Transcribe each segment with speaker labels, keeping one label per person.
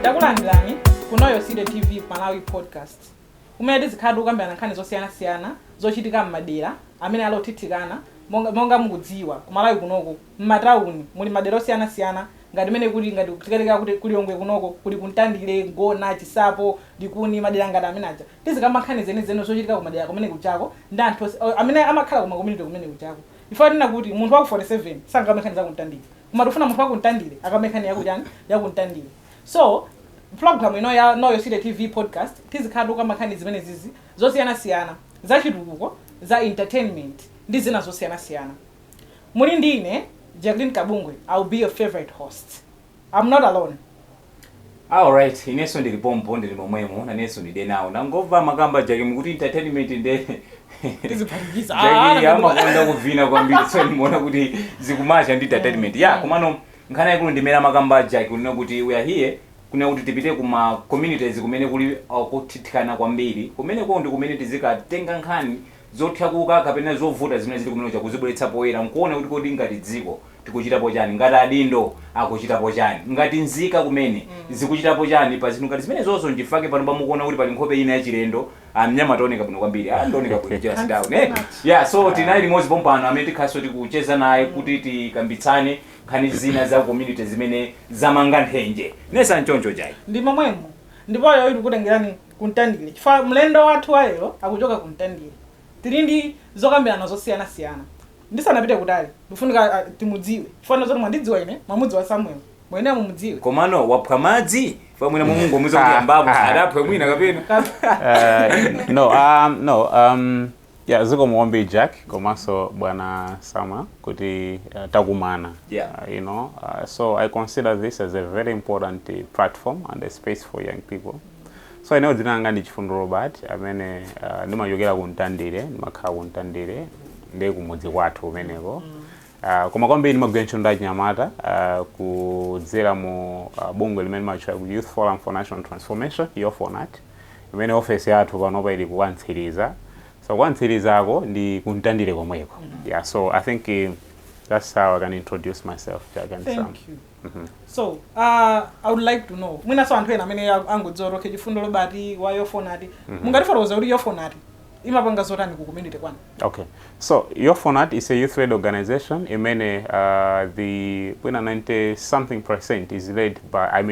Speaker 1: Ndakulandirani kuno YOFONAT TV Malawi podcast. Umene zikhadu ukambirana nkhani zosiyana-siyana zochitika m'madera amene alothithikana monga mukudziwa ku Malawi kunoko m'matawuni muli madera osiyana-siyana ngati mene kuli ngati kutikateka kuti kuli Ongwe kunoko kuli kuntandire Ngona Chisapo ndikuni madera ngati amene aja tizikamba nkhani zenizeni zochitika ku madera kumene kuchako ndi anthu amene amakhala ku community kumene kuchako ifa tina kuti munthu wa 47 sanga nkhani za kuntandire koma tufuna munthu wa kuntandire akamekani yakujani yakuntandire. So program ino ya YOFONAT TV podcast tizikhadu kama nkhani zimene zizi zosiyana-siyana za chitukuko za entertainment ndi zina zosiyana-siyana. Muli ndine Jaqueline Kabungwe. I'll be your favorite host. I'm not alone.
Speaker 2: Alright, ineso ndilipompo ndilimomwemo na neso ndide nawo. Nangova makamba Jaqueline kuti entertainment nde
Speaker 1: tizipalikiza.
Speaker 2: Jaqueline amakonda kuvina kwambiri so nimuona kuti zikumasha ndi entertainment. Yeah, komano nkhana ikulu ndimera makamba Jaqueline kuti we are here kuna kuti tipite kuma communities kumene kuli akuthithikana kwambiri kumene ko ndi kumene tizikatenga nkhani zothakuka kapena zovuta zimene zili kumene kuzibweretsa poyera nkuona kuti kodi ngati dziko tikuchitapo chani ngati adindo akuchitapo chani ngati nzika kumene zikuchitapo chani pa zinthu ngati zimene zonso ndifake pano pamukuona kuti pali nkhope ina yachilendo amnyama taoneka bwino kwambiri ndioneka bwino just down yeah so tinali limodzi pompano amene tikhaso tikucheza naye kuti tikambitsane nkhani zina za community zimene zamanga nthenje nesa nchoncho chai
Speaker 1: ndi momwemo ndipo yo ili kutengerani kuntandire chifukwa mlendo wathu wayo akuchoka kuntandire tili ndi zokambirana zosiyana-siyana ndisanapite kutali ndifunika timudziwe chifukwa zoti mwandidziwa ine mwamudzi wa Samuel mwene mumudziwe
Speaker 2: komano wapha madzi fa mwina Mungu mwizo kuti ambapo adapwe mwina kapena
Speaker 3: yeah ziko muombe Jack komaso bwana Samuel kuti takumana you know so I consider this as a very important platform and a space for young people. So I know dinanga ndi Chifundo Robert amene ndimachokera kuntandire ndimakhala kuntandire ndi kumudzi kwathu umeneko koma kwambiri ndimagwira ntchito ndi Nyamata kudzera mu bungwe limene limatchula ku Youth Forum for National Transformation YOFONAT imene office yathu panopa ili kuwantsiriza. So kwantsirizako ndi kuntandire komweko. Yeah, so I think that's how I can introduce myself, Jack and Sam.
Speaker 1: Thank you. So I would like to know mwina so anthu ena amene angodzoro ke Chifundo Robert wa YOFONAT mungatifotokoza kuti YOFONAT imapanga zotani ku community kwanu?
Speaker 3: Okay, so YOFONAT is a youth-led organization. Imene the 90-something% is led by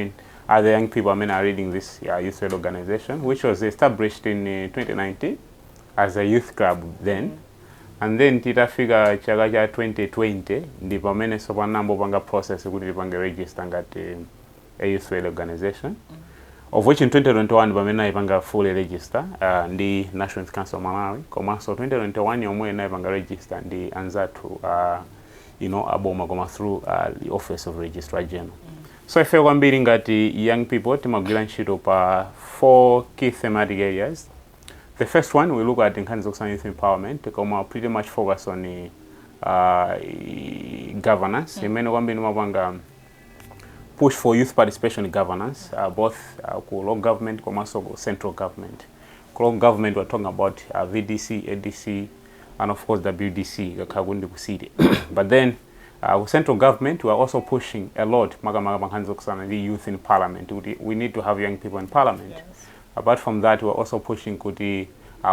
Speaker 3: the young people are leading this youth-led organization, which was established in 2019 as a youth club then. And then titafika chaka cha 2020 ndipo amene sopanambo panga process kuti tipange register ngati a youth-led organization, of which in 2021 pamene ipanga full register ndi National Youth Council Malawi komanso 2021 yomwe naipanga register ndi anzathu aboma koma through the Office of Registrar General. So ife kwambiri ngati young people timagwira ntchito pa 4 key thematic areas. The first one we look at in terms of youth empowerment, we pretty much focus on governance. Imene kwambiri mapanga push for youth participation in governance, both local government and also central government. Local government we're talking about VDC, ADC, and of course WDC, Kagundi Kusidi. But then with central government we are also pushing a lot the youth in parliament. We need to have young people in parliament. Yes. Apart from that, we're also pushing kuti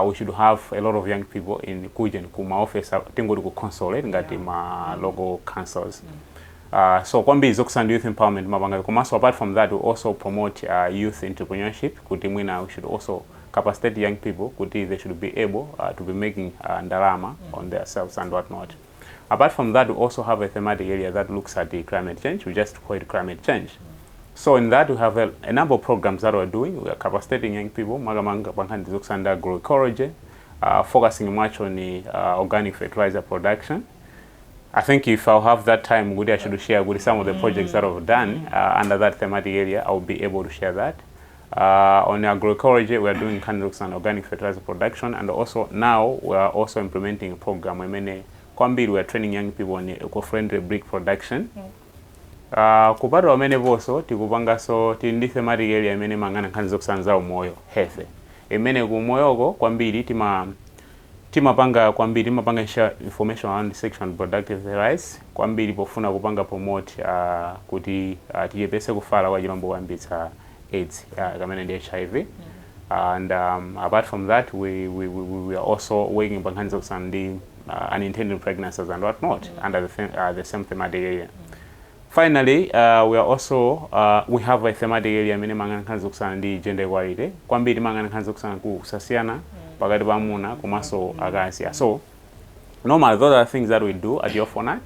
Speaker 3: we should have a lot of young people in Kujen kuma office tingo to consolate ngati ma local councils. So kwambi zokusanda youth empowerment mabanga komanso apart from that we also promote youth entrepreneurship kuti mwina we should also capacitate young people kuti they should be able to be making ndalama on themselves and whatnot. Apart from that we also have a thematic area that looks at the climate change. We just call it climate change. So in that we have a number of programs that we're doing. We are capacitating young people, magamanga bankandi zokusanda agroecology, focusing much on the organic fertilizer production. I think if I'll have that time, I should share with some of the projects that I've done under that thematic area. I'll be able to share that. On agroecology, we are doing candles and organic fertilizer production, and also now we are also implementing a program. We are training young people on eco-friendly brick production. Kupata wamene voso tikupanga so tindi thematic area imene mangana nkhani zokusanza umoyo health imene kumoyoko kwambiri timapanga information around sexual and reproductive rights kwambiri pofuna kupanga promote kuti tiyepese kufala kwa chilombo kuyambitsa AIDS, kamene ndi HIV. And apart from that, we are also working on hands of unintended pregnancies and whatnot under the same thematic area. Finally, we are also we have a thematic area mene mangana kanzo kusana ndi gender equality. Kwambiri mangana kanzo kusana kusasiyana pakati pa amuna komanso akazi. So normally those are things that we do at YOFONAT.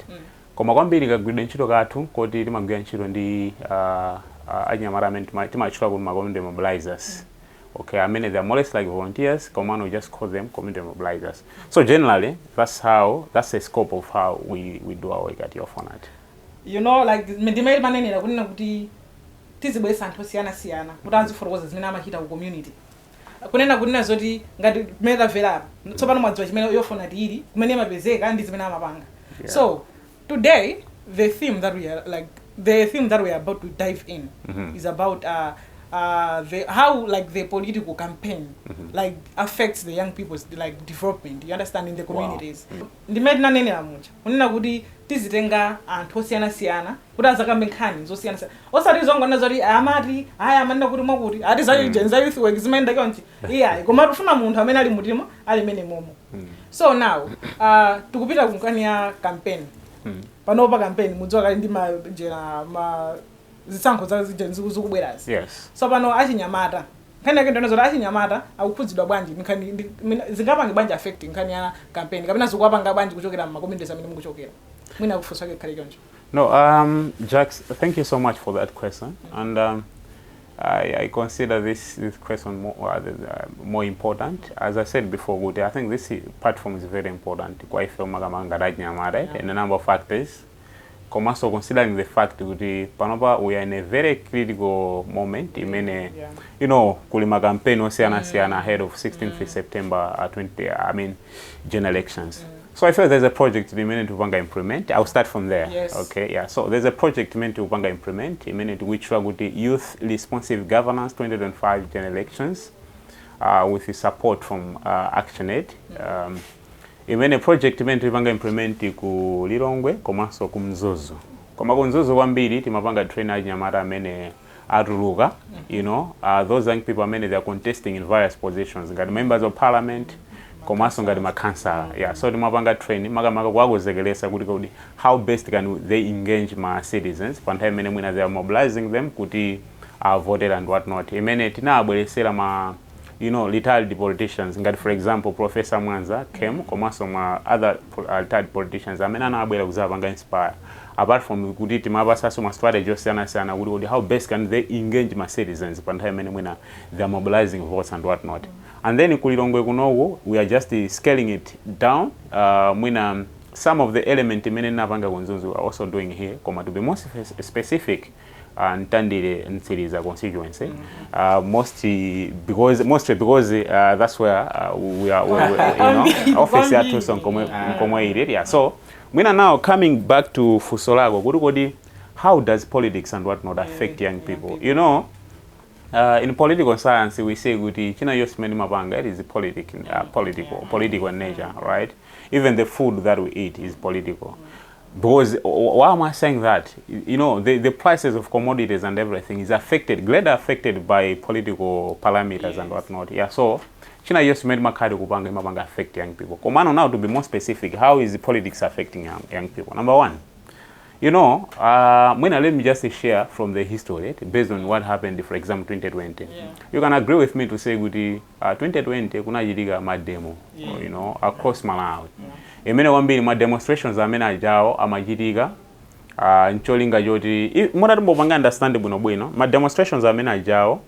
Speaker 3: Koma kwambiri kagwidwa ntchito kathu koti timagwira ntchito ndi anyamata amene timachula kuti community mobilizers. Okay, I mean they're more or less like volunteers. We just call them community mobilizers. So generally, that's the scope of how we do our work at YOFONAT.
Speaker 1: You know, like ndimaili manenera kunena kuti tizibwesa anthu siyana kuti aziforokoza zimene amachita ku community. Kunena zoti ngati meta vera tsopano mwadziwa chimene YOFONAT ili kumene mapezeka ndi zimene amapanga. So today the theme that we are about to dive in is about how like the political campaign like affects the young people's like development, you understand, in the communities. Ndimeti nanenera mucha kunena kuti tizitenga anthu osiyana kuti azakambe nkhani zosiyana osati zongona zoti amati aya amanena kuti mwakuti ati za agents youth work zimene konti iya koma tufuna munthu amene ali mutima ali mene momo. So now tikupita ku nkhani ya campaign. Panopa campaign mudziwa kali ndi ma zisankho za zikubwerazi.
Speaker 3: Yes.
Speaker 1: So pano achinyamata nkhani yake ndona zoti achinyamata akukhudzidwa bwanji nkhani zingapange bwanji affecting nkhani ya campaign kapena zikuwapanga bwanji kuchokera mu communities amene mukuchokera mwina kufunsa ke khali choncho.
Speaker 3: No, Jax, thank you so much for that question. And I consider this question more important. As I said before, I think this platform is very important. And a number of factors. Also considering the fact that panopa we are in a very critical moment. You know, kulima campaign osiyana ahead of 16th September general elections. So I feel there's a project meant to implement. I'll start from there.
Speaker 1: Yes.
Speaker 3: Okay, yeah. So there's a project meant to implement, which was the Youth Responsive Governance 2025 general elections, with the support from activetes. A project meant to implement ku Lilongwe, komanso ku Mzozo. Koma ku Mzozo kwambiri timapanga trainer nyamata amene atuluka, you know, those young people amene they are contesting in various positions, ngati members of parliament, komanso ngati makansala. Yeah, so timapanga training makamaka kwakuzekelesa kuti how best can they engage my citizens pa nthawi imene mwina they are mobilizing them kuti vote and whatnot. Imene tinabweresera you know, retired politicians, for example, Professor Mwanza came, komanso other retired politicians, anabwera kuzapanga inspire. Apart from kuti timabasa ma strategy osiyana kuti how best can they engage my citizens pa nthawi imene mwina they are mobilizing votes and whatnot. And then kulilongwe kunowo, we are just scaling it down. Mwina some of the elements imene napanga kunzunzu we are also doing here, to be more specific. Ntandile Nsiriza constituency, mostly because that's where we are, you know, office here to some area. Yeah. So we are now coming back to Fusolago. How does politics and whatnot affect young people? You know, in political science we say China use many mabanga. It is political in nature, right? Even the food that we eat is political. Because why am I saying that? You know, the prices of commodities and everything is greatly affected by political parameters and whatnot. Yeah, so China just made makadi kupanga affect young people. Komano, now to be more specific, how is the politics affecting young people? Number one, you know, let me just share from the history based on what happened, for example, 2020. Yeah. You can agree with me to say, 2020 kuna jiriga mademo, you know, across Malawi. Imene wambiri ma demonstrations amene ajao amajiriga ncholinga joti mona timbopanga understand bwino ma demonstrations amene ajao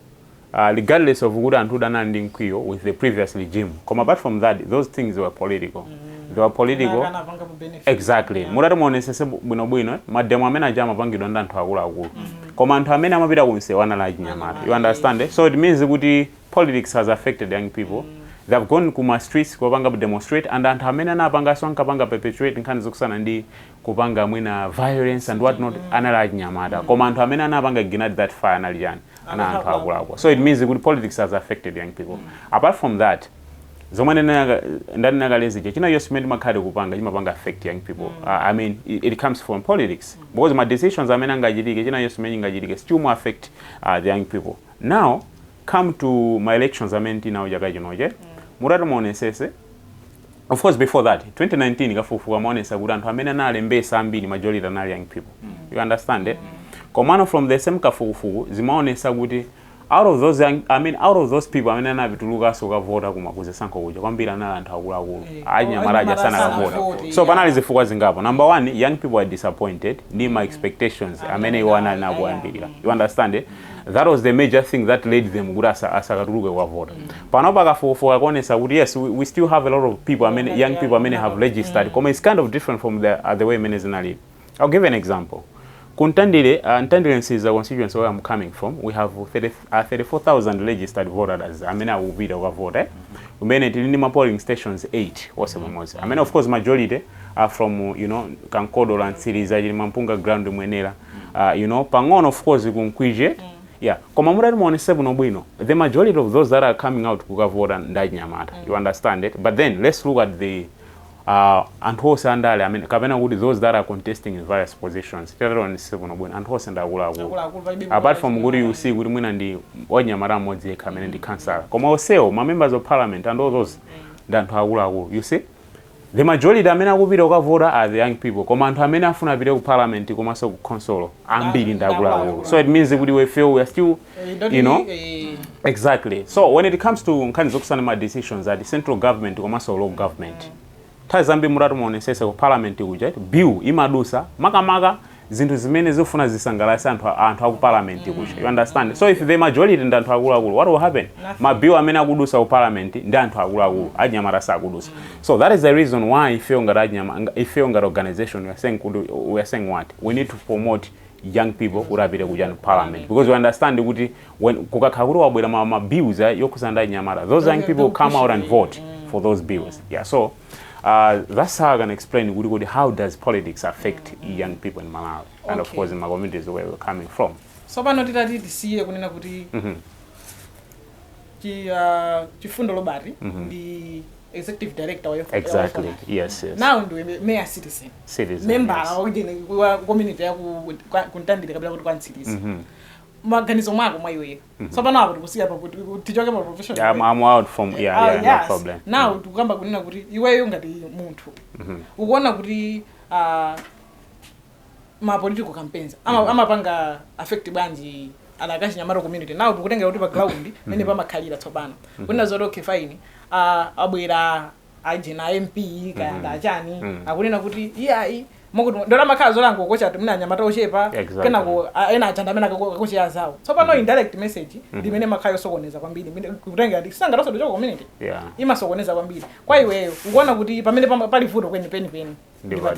Speaker 3: regardless of good and udana ndi nkwiyo with the previous regime. Come apart from that, those things were political. They were political. Exactly. Mona timuonesese bwino ma demo amene ajao mapangidwa ndi anthu akulu. Koma anthu amene amapita kunse wana la chinyamata. You understand it? So it means kuti politics has affected young people. They have gone kuma streets kupanga demonstrate and anthu amene anapanga swankapanga perpetuate nkhani zokusana ndi kupanga mwina violence and whatnot anala chinyamata. Koma anthu amene anapanga ignite that fire analijani ana anthu akulu. So it means that politics has affected young people. Apart from that, zomwe ndani nakalezi china yosimenti makhadi kupanga chimapanga affect young people. I mean it comes from politics because my decisions amene angajirike china yosimenti ngajirike still affect the young people. Now come to my elections amenti now jakaji murati muonesese. Of course, before that, 2019, kafufuwa maonesa kuti anthu amene anali mbesa ambiri majority anali young people. You understand it? Komano from the same kafufufu zimaonesa kuti out of those people amene anapituluka soka vota kumakuze sanko kuja kwambiri anali anthu akuluakulu. Anyamaraja sana kavota. So panali zifukwa zingapo. Number one, young people are disappointed. Ni my expectations amene iwana na kuambira. You understand it? That was the major thing that led them kuti asakatuluke kwa vota. Panopa kafufuwa kuonesa kuti yes, we still have a lot of people, young people have registered. Koma it's kind of different from the way many zinali. I'll give an example. Kuntandile, Ntandile is the constituency where I'm coming from. We have 34,000 registered voters. Will be the vote. We made it polling stations 8 or 7 months. Of course, majority are from Kankodo and cities. Mampunga ground mwenera. Pangon of course kunkwije. Yeah, the majority of those that are coming out to vote and you understand it. But then let's look at the and horse and those that are contesting in various positions. And horse and apart from Guru, you see women and the Wanyamara Mozi come in the council. My members of parliament and all those that you see. The majority of the will be the voter are the young people. Command Hamena Funa video parliament to come console and be in the so it means that we feel we are still exactly. So when it comes to Kanzoksanama decisions at the central government or local government, Tazambi Murad Monesesa parliament bill imadusa maga zintu zimene zofuna zisangalasa anthu parliament you understand. So if the majority ndi anthu akuluakulu, what will happen? Mabill amene akudusa ku parliament ndi anthu akuluakulu anyamara sakudusa. So that is the reason why if you organization we are saying what we need to promote young people kurabire kujana parliament, because we understand kuti when kukakakuru wabwera ma bills yokusanda nyamara, those young people come out and vote for those bills. Yeah, so that's how I can explain how does politics affect young people in Malawi and of course in my communities where we're coming from.
Speaker 1: So pano titati tisiye kunena kuti Chifundo Robert the executive director wa YOFONAT.
Speaker 3: Exactly. Yes.
Speaker 1: Now ndiwe mayor citizen. Member wa community ya kuntandile kabla kuti kwa citizen. Maganizo mwako mwa iwe. So pano hapo tukusiya pa kuti tichoke pa professional.
Speaker 3: I'm out from no problem.
Speaker 1: Now tukamba kunena kuti iweyo ngati munthu. Ukuona kuti ma political campaigns amapanga affect bwanji alakashi nyamaro community. Now tukutenga kuti pa ground mene pamakhalira tsopano. Kunena zoti okay fine. Abwera aje na MP kanda chani akunena kuti iyayi ndola makhazo lango kocha ati mna nyamata ochepa kena ko ena achanda mena kocha yazawo. So pano indirect message limene makhayo sokoneza kwambiri kutenga ati sanga loso dojo community ima sokoneza kwambiri kwa iweyo ukuona kuti pamene pali vuto kweni peni
Speaker 3: ndiwo